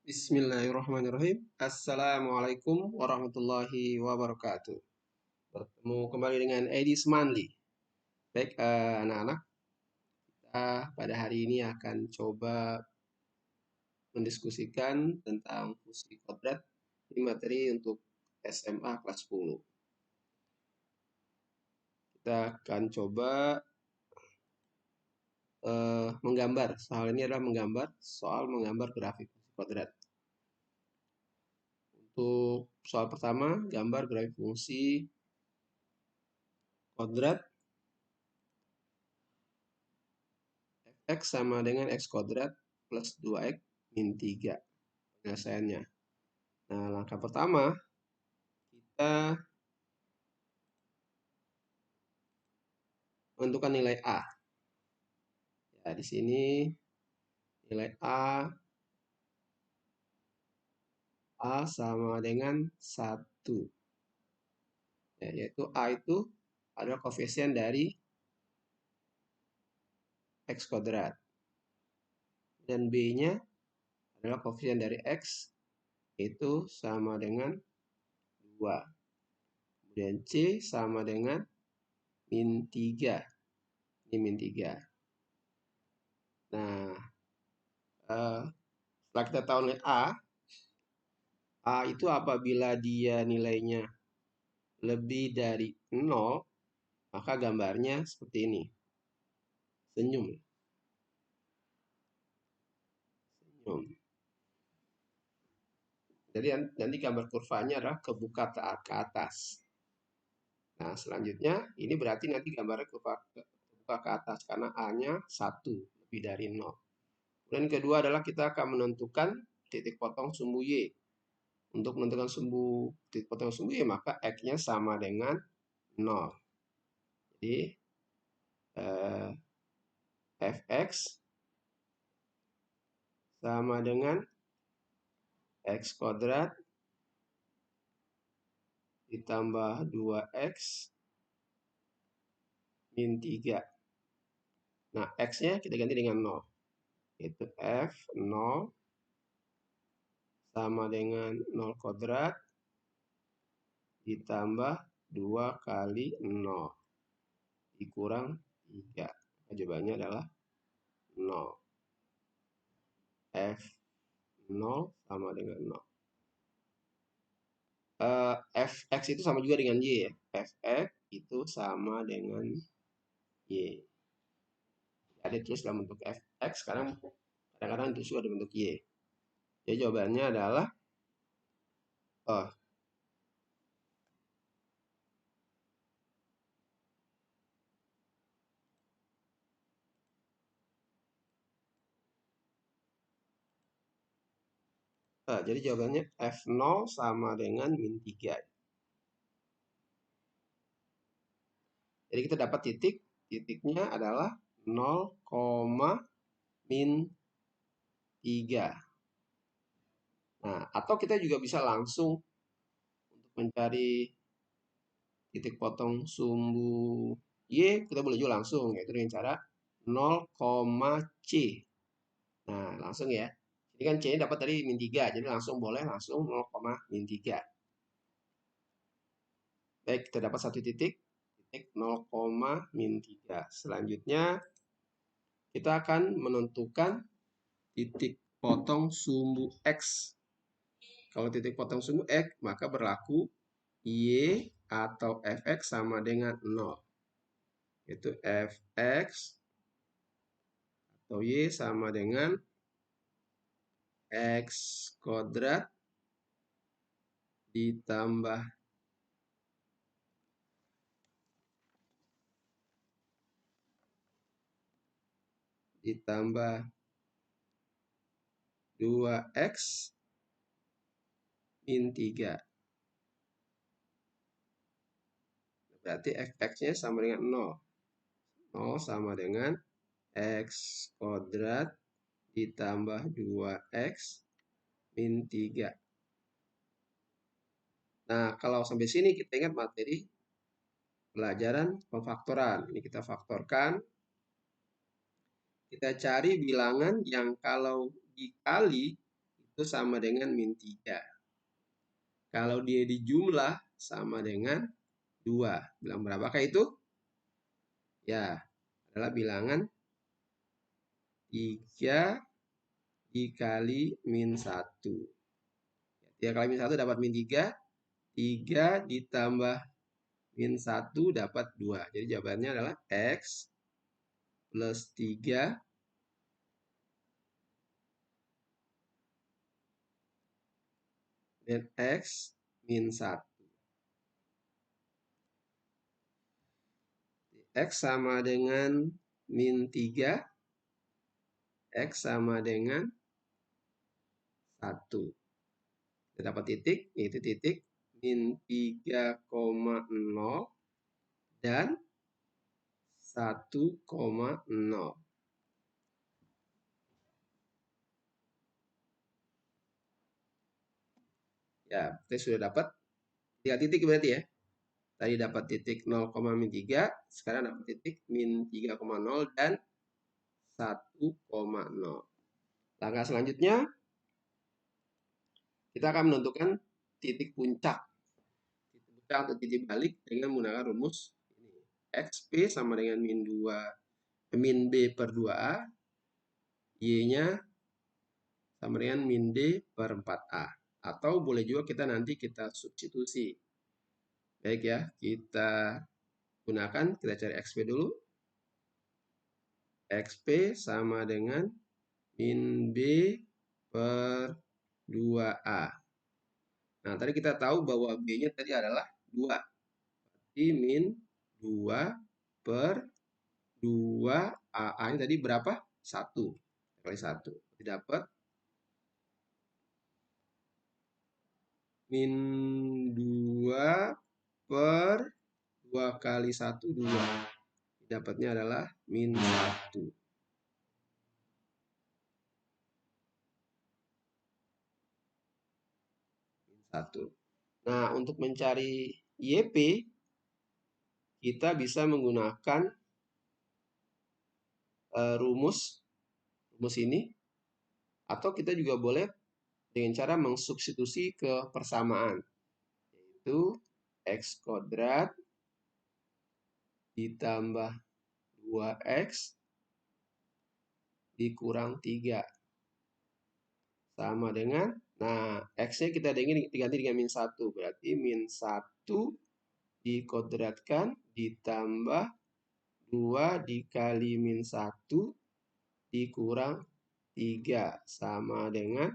Bismillahirrahmanirrahim. Assalamualaikum warahmatullahi wabarakatuh. Bertemu kembali dengan Edi Semanli. Baik, anak-anak, kita pada hari ini akan coba mendiskusikan tentang fungsi kodrat di materi untuk SMA kelas 10. Kita akan coba menggambar. Soal ini adalah menggambar grafik fungsi kodrat. Untuk soal pertama, gambar grafik fungsi kodrat X sama dengan X kuadrat plus 2X min 3. Penyelesaiannya. Nah, langkah pertama, kita menentukan nilai A. Ya, di sini nilai A sama dengan 1. Ya, yaitu A itu adalah koefisien dari X kuadrat. Dan B-nya adalah koefisien dari X, itu sama dengan 2. Kemudian C sama dengan min 3. Ini min 3. Nah, setelah kita tahu nilai A itu apabila dia nilainya lebih dari 0, maka gambarnya seperti ini. Senyum. Senyum. Jadi nanti gambar kurvanya adalah kebuka ke atas. Nah, selanjutnya ini berarti nanti gambarnya kebuka ke atas karena A-nya 1, lebih dari 0. Kemudian kedua adalah kita akan menentukan titik potong sumbu Y. Untuk menentukan titik potong sumbu Y, maka X-nya sama dengan 0. Jadi, Fx sama dengan X kuadrat ditambah 2X min 3. Nah, X-nya kita ganti dengan 0. Itu F0 sama dengan 0 kuadrat ditambah 2 kali 0 dikurang 3. Jawabannya adalah 0. F0 sama dengan 0. Fx itu sama juga dengan Y ya. Fx itu sama dengan Y. Ada terus dalam bentuk Fx, sekarang kadang-kadang itu juga dalam bentuk Y. Jadi jawabannya adalah jadi jawabannya F0 sama dengan min 3. Jadi kita dapat titiknya adalah 0, min 3. Nah, atau kita juga bisa langsung untuk mencari titik potong sumbu Y, kita boleh juga langsung, yaitu dengan cara 0, C. Nah, langsung ya. Ini kan C dapat tadi min 3, jadi langsung 0, min 3. Baik, kita dapat satu titik 0, min 3. Selanjutnya, kita akan menentukan titik potong sumbu X. Kalau titik potong sumbu X, maka berlaku Y atau Fx sama dengan 0. Itu Fx atau Y sama dengan X kuadrat ditambah 2X min 3. Berarti Fx-nya sama dengan 0. 0 sama dengan X kuadrat ditambah 2X min 3. Nah, kalau sampai sini kita ingat materi pelajaran pemfaktoran. Ini kita faktorkan. Kita cari bilangan yang kalau dikali itu sama dengan min 3. Kalau dia dijumlah sama dengan 2. Bilang berapakah itu? Ya, adalah bilangan 3 dikali min 1. 3 kali min 1 dapat min 3. 3 ditambah min 1 dapat 2. Jadi jawabannya adalah X plus 3 dan X min 1. X sama dengan min 3. X sama dengan 1. Kita dapat titik, yaitu titik min 3,0 dan 1,0. Ya, kita sudah dapat 3 titik berarti ya. Tadi dapat titik 0, min 3, sekarang dapat titik min 3,0 dan 1,0. Langkah selanjutnya, kita akan menentukan titik puncak. Titik puncak atau titik balik dengan menggunakan rumus ini. XP sama dengan min B per 2A, Y-nya sama dengan min D per 4A. Atau boleh juga kita substitusi. Baik ya, kita gunakan, kita cari XP dulu. XP sama dengan min B per 2A. Nah, tadi kita tahu bahwa B-nya tadi adalah 2. Berarti min 2 per 2A. A-nya tadi berapa? 1. Kali 1. Dapat min 2 per 2 kali 1, 2. Dapatnya adalah min 1. Nah, untuk mencari YP, kita bisa menggunakan rumus ini, atau kita juga boleh dengan cara mengsubstitusi ke persamaan, yaitu X kuadrat ditambah 2X dikurang 3 sama dengan, nah, X-nya kita diganti dengan min 1, berarti min 1 dikuadratkan ditambah 2 dikali min 1 dikurang 3 sama dengan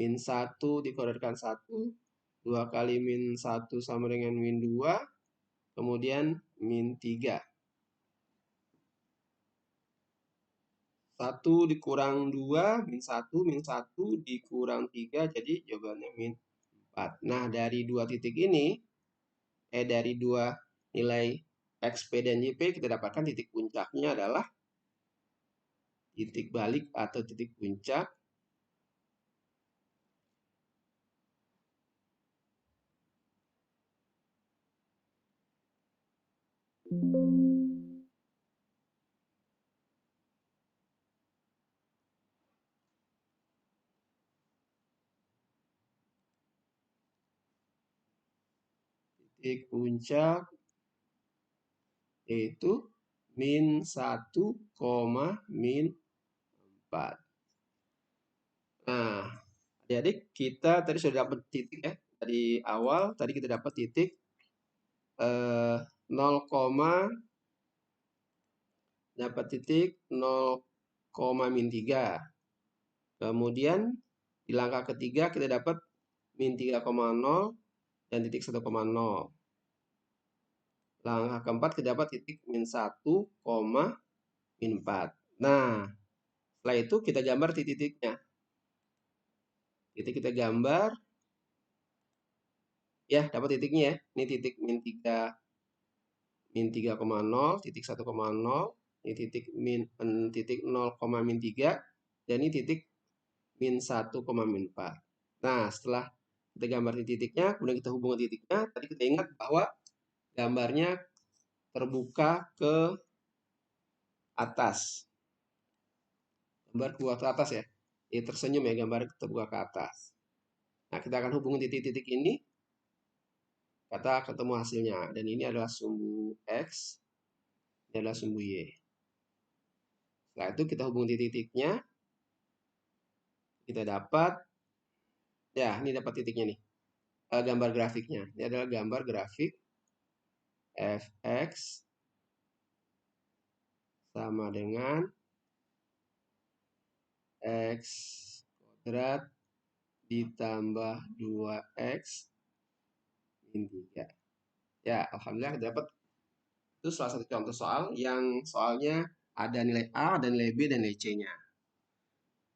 min 1 dikuadratkan 1, 2 kali min 1 sama dengan min 2, kemudian min 3. 1 dikurang 2, min 1 dikurang 3, jadi jawabannya min 4. Nah, dari dua titik ini, dari dua nilai XP dan YP, kita dapatkan titik puncaknya adalah titik balik atau titik puncak yaitu min 1, min 4. Nah, adik-adik, kita tadi sudah dapat titik ya. Dari awal tadi kita dapat titik 0, dapat titik 0, min 3. Kemudian di langkah ketiga kita dapat min 3,0 dan titik 1,0. Langkah keempat kita dapat titik min 1, min 4. Nah, setelah itu kita gambar titik-titiknya. Titik kita gambar. Ya, dapat titiknya ya. Ini titik min 3, min 3,0, titik 1,0, ini titik titik 0, min 3, dan ini titik min 1, min 4. Nah, setelah kita gambar titiknya, kemudian kita hubungkan titiknya, tadi kita ingat bahwa gambarnya terbuka ke atas. Gambar keluar ke atas ya. Dia tersenyum ya, gambar terbuka ke atas. Nah, kita akan hubungin titik-titik ini, kata ketemu hasilnya. Dan ini adalah sumbu X, ini adalah sumbu Y. Setelah itu kita hubung titik-titiknya, kita dapat, ya ini dapat titiknya nih, gambar grafiknya. Ini adalah gambar grafik fx sama dengan x kuadrat ditambah 2x min 3. Ya, alhamdulillah dapat. Itu salah satu contoh soal yang soalnya ada nilai A, dan nilai B, dan nilai C-nya.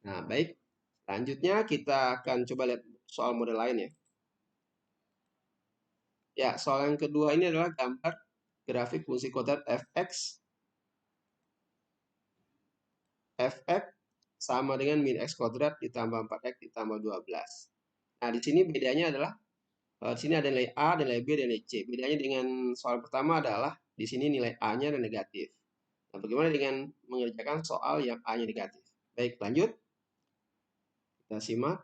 Nah, baik. Selanjutnya kita akan coba lihat soal model lain ya. Ya, soal yang kedua ini adalah gambar grafik fungsi kuadrat fx sama dengan min x kuadrat ditambah 4x ditambah 12. Nah, di sini bedanya adalah di sini ada nilai A, dan nilai B, dan nilai C. Bedanya dengan soal pertama adalah di sini nilai A-nya dan negatif. Nah, bagaimana dengan mengerjakan soal yang A-nya negatif? Baik, lanjut. Kita simak.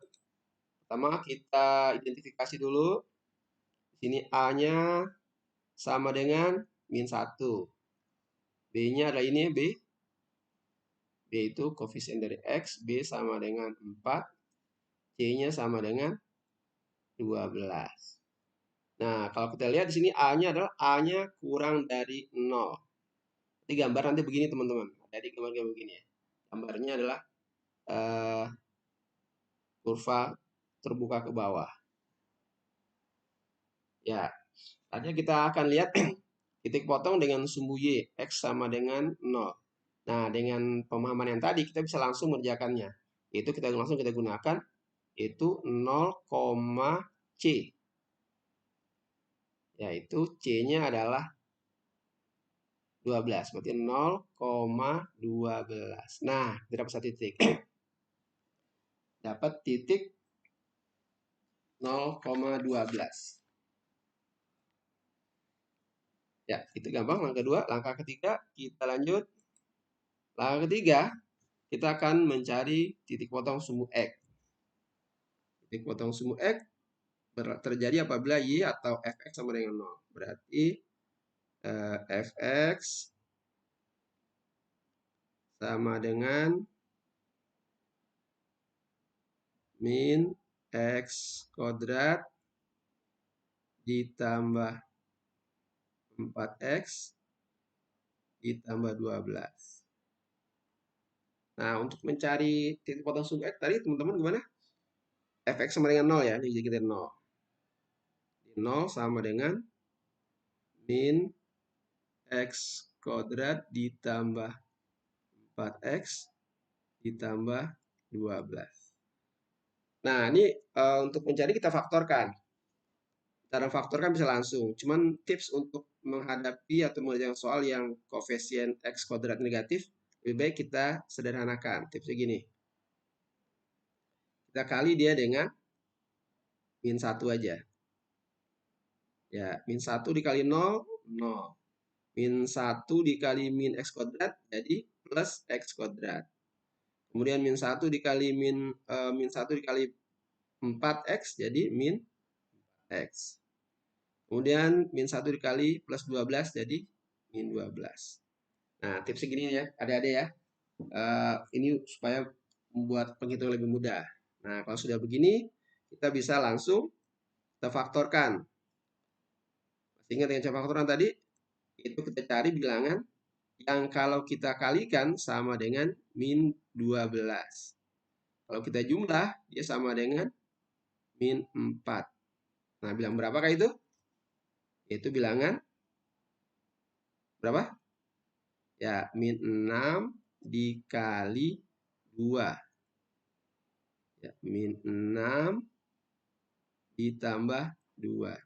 Pertama, kita identifikasi dulu. Di sini A-nya sama dengan min 1. B-nya adalah ini B. B itu koefisien dari X. B sama dengan 4. C-nya sama dengan 12. Nah, kalau kita lihat di sini A-nya adalah A-nya kurang dari 0. Jadi gambar nanti begini teman-teman. Jadi gambar begini ya. Gambarnya adalah kurva terbuka ke bawah. Ya, artinya kita akan lihat titik potong dengan sumbu Y, X sama dengan 0. Nah, dengan pemahaman yang tadi kita bisa langsung mengerjakannya. Itu kita langsung gunakan, itu 0, C. Yaitu C-nya adalah 12. Berarti 0,12. Nah, kita dapat satu titik. Dapat titik 0,12. Ya, itu gampang. Langkah kedua. Langkah ketiga, kita lanjut. Langkah ketiga, kita akan mencari titik potong sumbu X. Titik potong sumbu X terjadi apabila Y atau Fx sama dengan 0. Berarti Fx sama dengan min X kuadrat ditambah 4x ditambah 12. Nah, untuk mencari titik potong sumbu X tadi teman-teman gimana? Fx sama dengan 0 ya, ini jadi kita 0. 0 sama dengan min X kuadrat ditambah 4x ditambah 12. Nah, ini untuk mencari kita faktorkan. Cara faktorkan bisa langsung. Cuman tips untuk menghadapi atau mengerjakan soal yang koefisien X kuadrat negatif, lebih baik kita sederhanakan. Tipsnya gini. Kita kali dia dengan min 1 aja. Ya, min 1 dikali 0, 0. Min 1 dikali min X kuadrat, jadi plus X kuadrat. Kemudian min 1 dikali min 1 dikali 4x, jadi min X. Kemudian min 1 dikali plus 12, jadi min 12. Nah, tips segini ya, adik-adik ya. Ini supaya membuat penghitungan lebih mudah. Nah, kalau sudah begini, kita bisa langsung kita faktorkan. Masih ingat dengan cara faktorkan tadi? Itu kita cari bilangan yang kalau kita kalikan sama dengan min 12. Kalau kita jumlah, dia sama dengan min 4. Nah, bilang berapakah itu? Itu bilangan berapa? Ya, min 6 dikali 2. Ya, min 6 ditambah 2.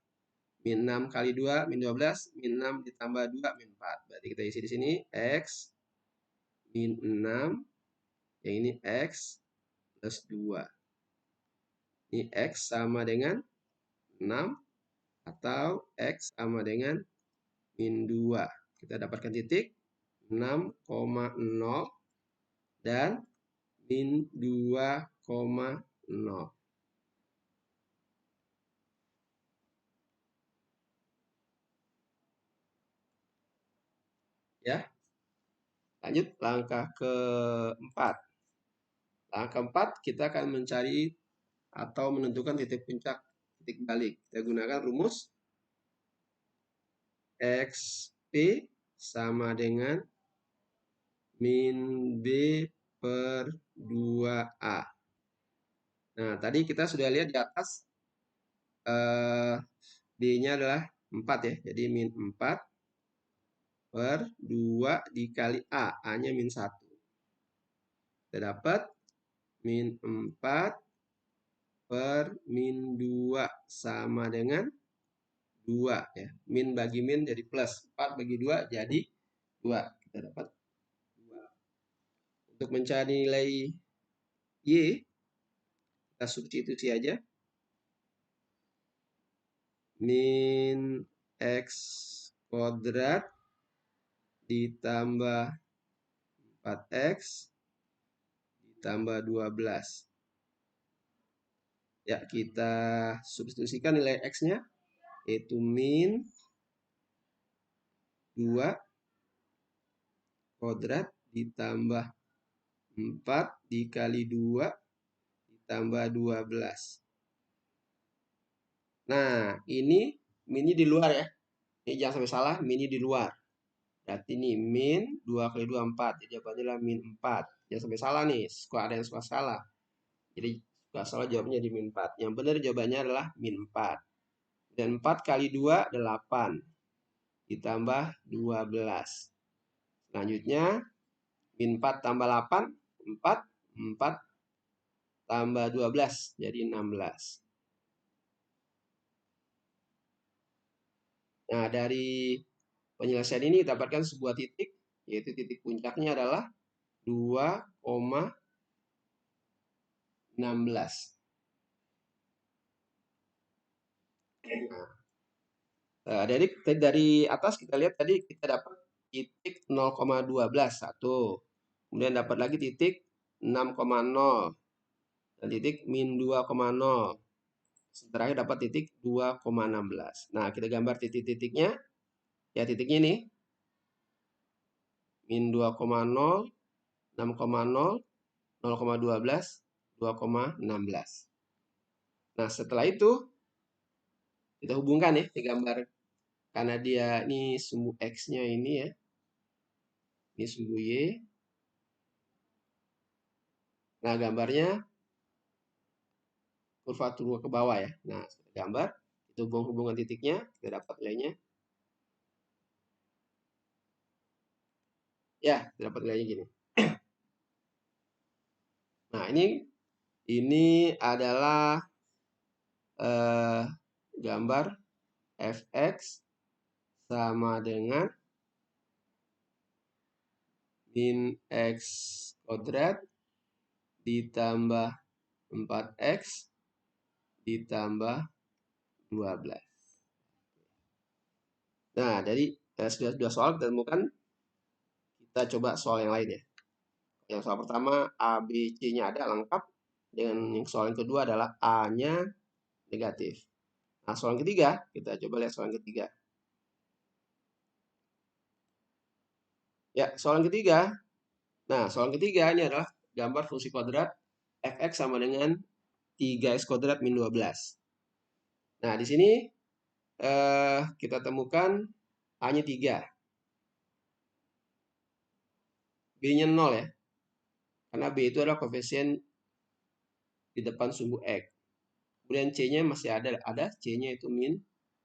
Min 6 kali 2, min 12. Min 6 ditambah 2, min 4. Berarti kita isi di sini X min 6. Yang ini X plus 2. Ini X sama dengan 6. Atau X sama dengan min 2. Kita dapatkan titik 6,0 dan min 2,5. 2,0. Ya. Lanjut langkah keempat. Langkah keempat kita akan mencari atau menentukan titik puncak, titik balik. Kita gunakan rumus XP sama dengan min B per 2A. Nah, tadi kita sudah lihat di atas D-nya adalah 4 ya. Jadi min 4 per 2 dikali A. A-nya min 1. Kita dapat min 4 per min 2 sama dengan 2 ya. Min bagi min jadi plus. 4 bagi 2 jadi 2. Kita dapat 2. Untuk mencari nilai Y, kita substitusi aja. Min X kuadrat ditambah 4X ditambah 12. Ya, kita substitusikan nilai X-nya, yaitu min 2 kuadrat ditambah 4 dikali 2 ditambah 12. Nah, ini minnya di luar ya. Ini jangan sampai salah, minnya di luar. Berarti ini min 2 kali 2, 4. Jadi jawabannya adalah min 4. Jangan sampai salah nih, suka ada yang suka salah. Jadi suka salah jawabnya di min 4. Yang benar jawabannya adalah min 4. Dan 4 kali 2, 8. Ditambah 12. Selanjutnya, min 4 tambah 8, 4. 4 tambah 12, jadi 16. Nah, dari penyelesaian ini dapatkan sebuah titik, yaitu titik puncaknya adalah 2,16. Nah, dari atas kita lihat tadi kita dapat titik 0,12 satu. Kemudian dapat lagi titik 6,0 dan titik min 2,0. Terakhir dapat titik 2,16. Nah, kita gambar titik-titiknya. Ya, titiknya ini. Min 2,0, 6,0, 0,12, 2,16. Nah, setelah itu kita hubungkan ya di gambar. Karena dia ini sumbu X-nya ini ya. Ini sumbu Y. Nah, gambarnya kurva turun ke bawah ya. Nah, gambar, itu hubungan titiknya, kita dapat nilainya. Ya, kita dapat nilainya gini. Nah, ini adalah gambar fx sama dengan min x kuadrat ditambah 4x ditambah 12. Nah, dari sudah dua soal kita temukan, kita coba soal yang lain ya. Yang soal pertama A, B, C-nya ada lengkap. Dengan yang soal yang kedua adalah A-nya negatif. Nah, soal yang ketiga, kita coba lihat soal yang ketiga. Ya, soal yang ketiga. Nah, soal yang ketiga ini adalah gambar fungsi kuadrat fx sama dengan 3x kuadrat min 12. Nah, di sini kita temukan A-nya 3. B-nya 0 ya. Karena B itu adalah koefisien di depan sumbu X. Kemudian C-nya masih ada C-nya itu min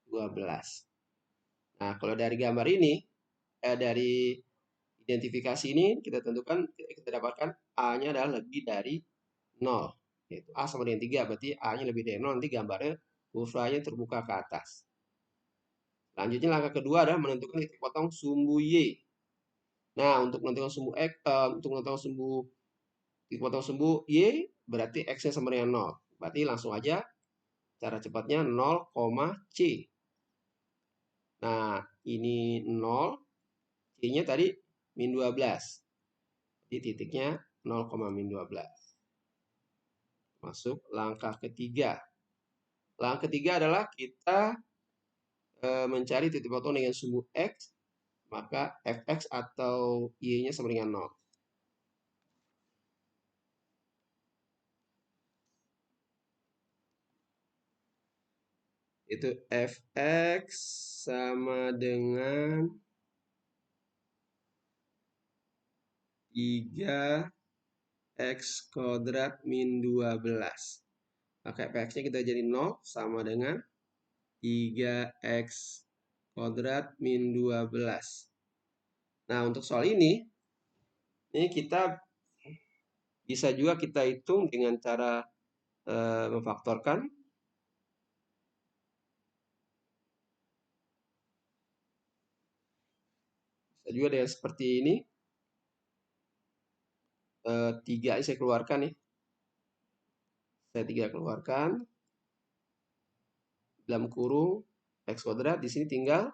12. Nah, kalau dari gambar ini, dari identifikasi ini kita tentukan, kita dapatkan A-nya adalah lebih dari 0. Yaitu A sama dengan 3, berarti A-nya lebih dari 0, nanti gambarnya kurvanya terbuka ke atas. Selanjutnya langkah kedua adalah menentukan titik potong sumbu Y. Nah, untuk menentukan sumbu X, untuk menentukan titik potong sumbu Y, berarti X-nya sama dengan 0. Berarti langsung aja cara cepatnya 0, C. Nah, ini 0, C-nya tadi min 12. Jadi titiknya 0, min 12. Masuk langkah ketiga. Langkah ketiga adalah kita mencari titik potong dengan sumbu X, maka fx atau y-nya sama dengan 0. Itu fx sama dengan 3x kuadrat min 12. Maka fx-nya kita jadi 0 sama dengan 3x kuadrat min 12. Nah, untuk soal ini kita bisa juga kita hitung dengan cara memfaktorkan. Bisa juga dengan seperti ini. 3 saya keluarkan nih. Saya 3 keluarkan. Dalam kurung x kuadrat, di sini tinggal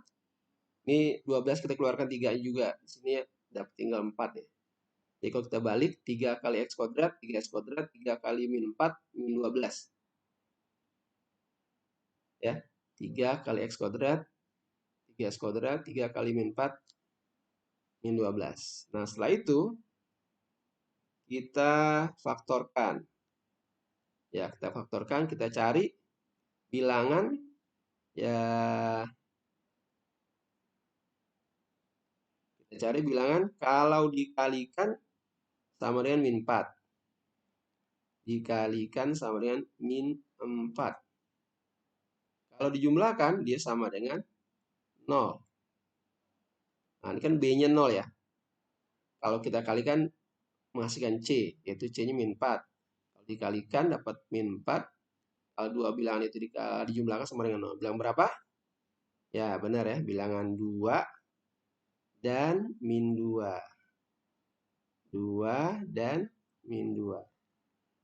ini 12 kita keluarkan 3 juga. Di sini dapat tinggal 4 ya. Jadi kalau kita balik 3 kali x kuadrat, 3x kuadrat, 3 kali min 4, min 12. Ya, 3 kali x kuadrat, 3x kuadrat, 3 kali min 4, min 12. Nah, setelah itu kita faktorkan. Ya, kita faktorkan, kita cari bilangan ya, kita cari bilangan kalau dikalikan sama dengan min 4. Dikalikan sama dengan min 4. Kalau dijumlahkan dia sama dengan 0. Nah, ini kan B-nya 0 ya. Kalau kita kalikan menghasilkan C, yaitu C-nya min 4. Kalau dikalikan dapat min 4. Kalau dua bilangan itu dijumlahkan sama dengan 0. Bilangan berapa? Ya, benar ya. Bilangan 2 dan min 2. 2 dan min 2.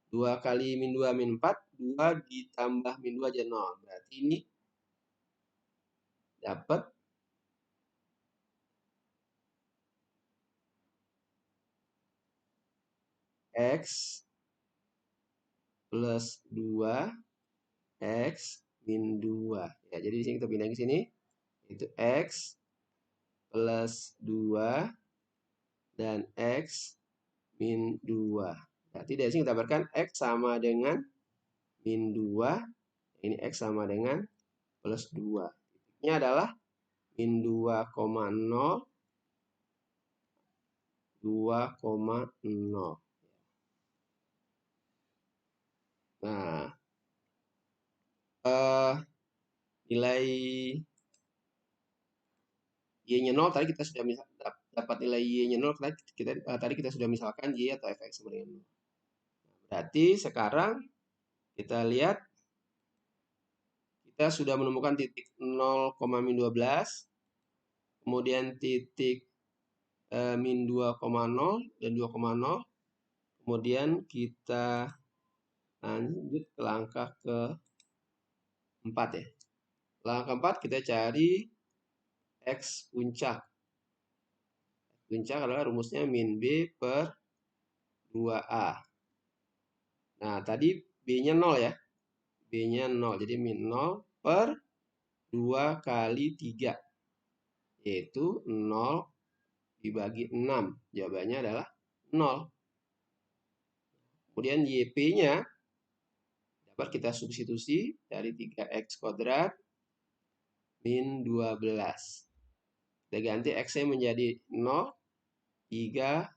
2 kali min 2 min 4. 2 ditambah min 2 jadi 0. Berarti ini dapat X plus 2 X min 2. Ya, jadi di sini kita pindah ke sini. Itu X plus 2 dan X min 2. Berarti dari sini kita dapatkan X sama dengan min 2. Ini X sama dengan plus 2. Ini adalah min 2,0, 2,0. Nah, nilai Y-nya 0 tadi kita sudah dapat nilai Y-nya 0 tadi kita sudah misalkan Y atau fx sama dengan 0. Berarti sekarang kita lihat kita sudah menemukan titik 0, min 12, kemudian titik min 2,0 dan 2,0. Kemudian kita lanjut ke langkah ke-4 ya. Langkah ke-4 kita cari X puncak. Puncak adalah rumusnya min B per 2A. Nah, tadi B-nya 0 ya. B-nya 0. Jadi min 0 per 2 kali 3. Yaitu 0 dibagi 6. Jawabannya adalah 0. Kemudian YP-nya dapat kita substitusi dari 3X kuadrat min 12. Kita ganti X-nya menjadi 0, 3,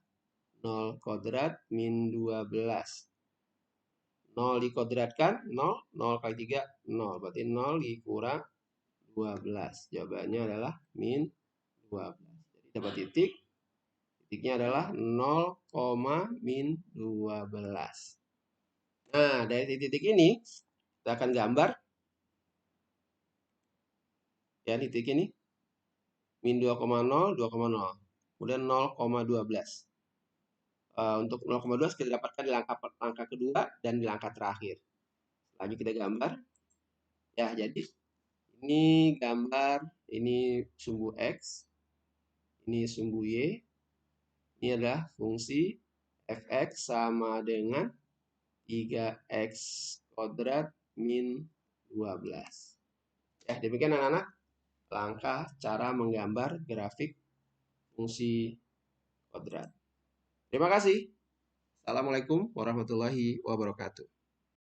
0 kuadrat min 12. 0 dikuadratkan, 0, 0 kali 3, 0. Berarti 0 dikurang 12. Jawabannya adalah min 12. Jadi dapat titik. Titiknya adalah 0, min 12. Nah, dari titik ini kita akan gambar. Ya, titik ini. Min 2,0, 2,0. Kemudian 0,12. Untuk 0,2 kita dapatkan di langkah kedua dan di langkah terakhir. Lanjut kita gambar. Ya, jadi ini gambar, ini sumbu X, ini sumbu Y. Ini adalah fungsi fx sama dengan 3x kuadrat min 12. Ya, demikian anak-anak langkah cara menggambar grafik fungsi kuadrat. Terima kasih. Assalamualaikum warahmatullahi wabarakatuh.